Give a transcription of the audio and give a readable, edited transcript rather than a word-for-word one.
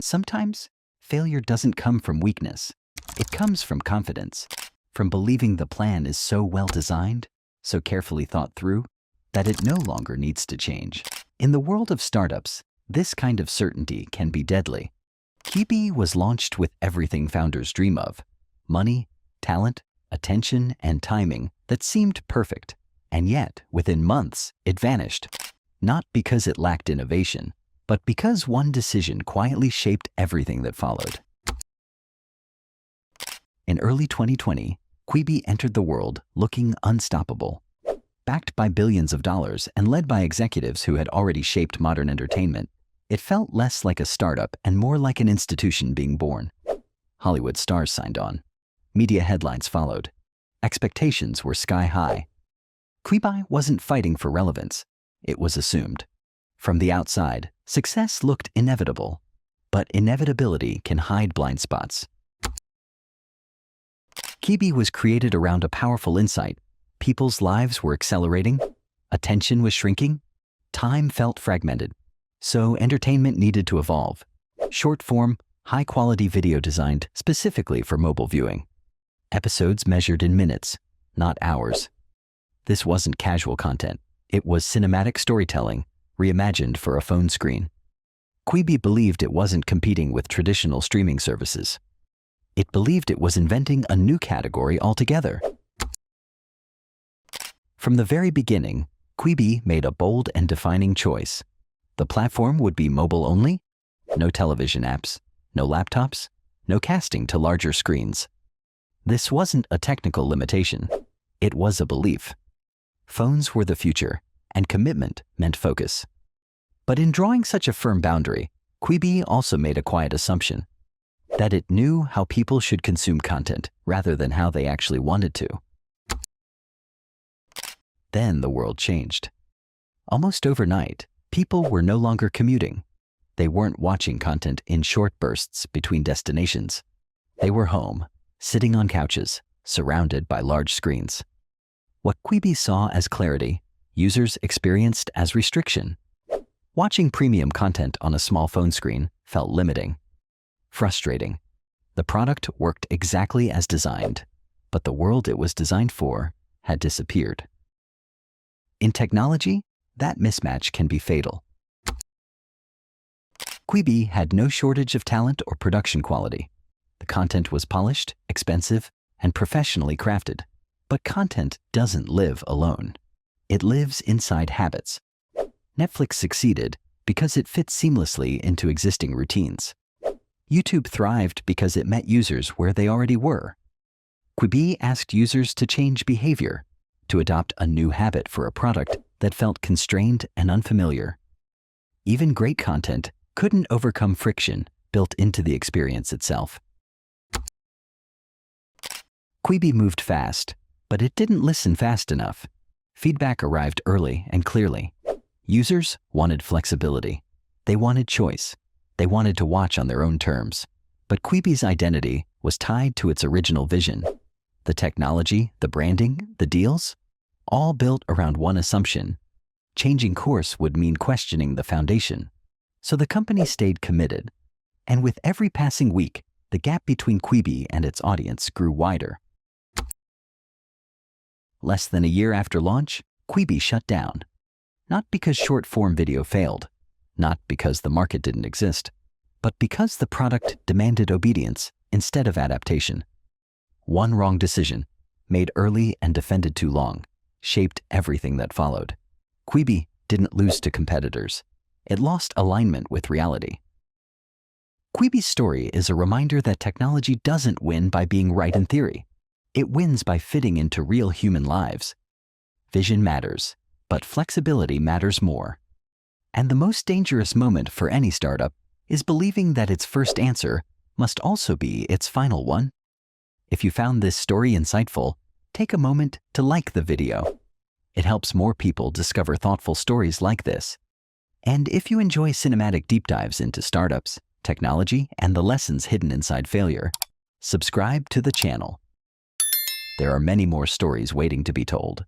Sometimes, failure doesn't come from weakness. It comes from confidence, from believing the plan is so well designed, so carefully thought through, that it no longer needs to change. In the world of startups, this kind of certainty can be deadly. Quibi was launched with everything founders dream of: money, talent, attention, and timing that seemed perfect. And yet, within months, it vanished. Not because it lacked innovation, but because one decision quietly shaped everything that followed. In early 2020, Quibi entered the world looking unstoppable. Backed by billions of dollars and led by executives who had already shaped modern entertainment, it felt less like a startup and more like an institution being born. Hollywood stars signed on. Media headlines followed. Expectations were sky high. Quibi wasn't fighting for relevance. It was assumed. From the outside, success looked inevitable, but inevitability can hide blind spots. Quibi was created around a powerful insight. People's lives were accelerating, attention was shrinking, time felt fragmented. So entertainment needed to evolve. Short-form, high-quality video designed specifically for mobile viewing. Episodes measured in minutes, not hours. This wasn't casual content. It was cinematic storytelling, reimagined for a phone screen. Quibi believed it wasn't competing with traditional streaming services. It believed it was inventing a new category altogether. From the very beginning, Quibi made a bold and defining choice. The platform would be mobile only, no television apps, no laptops, no casting to larger screens. This wasn't a technical limitation. It was a belief. Phones were the future, and commitment meant focus. But in drawing such a firm boundary, Quibi also made a quiet assumption: that it knew how people should consume content rather than how they actually wanted to. Then the world changed. Almost overnight, people were no longer commuting. They weren't watching content in short bursts between destinations. They were home, sitting on couches, surrounded by large screens. What Quibi saw as clarity, users experienced as restriction. Watching premium content on a small phone screen felt limiting, frustrating. The product worked exactly as designed, but the world it was designed for had disappeared. In technology, that mismatch can be fatal. Quibi had no shortage of talent or production quality. The content was polished, expensive, and professionally crafted. But content doesn't live alone. It lives inside habits. Netflix succeeded because it fit seamlessly into existing routines. YouTube thrived because it met users where they already were. Quibi asked users to change behavior, to adopt a new habit for a product that felt constrained and unfamiliar. Even great content couldn't overcome friction built into the experience itself. Quibi moved fast, but it didn't listen fast enough. Feedback arrived early and clearly. Users wanted flexibility. They wanted choice. They wanted to watch on their own terms. But Quibi's identity was tied to its original vision. The technology, the branding, the deals, all built around one assumption: changing course would mean questioning the foundation. So the company stayed committed. And with every passing week, the gap between Quibi and its audience grew wider. Less than a year after launch, Quibi shut down. Not because short-form video failed, not because the market didn't exist, but because the product demanded obedience instead of adaptation. One wrong decision, made early and defended too long, shaped everything that followed. Quibi didn't lose to competitors. It lost alignment with reality. Quibi's story is a reminder that technology doesn't win by being right in theory. It wins by fitting into real human lives. Vision matters, but flexibility matters more. And the most dangerous moment for any startup is believing that its first answer must also be its final one. If you found this story insightful, take a moment to like the video. It helps more people discover thoughtful stories like this. And if you enjoy cinematic deep dives into startups, technology, and the lessons hidden inside failure, subscribe to the channel. There are many more stories waiting to be told.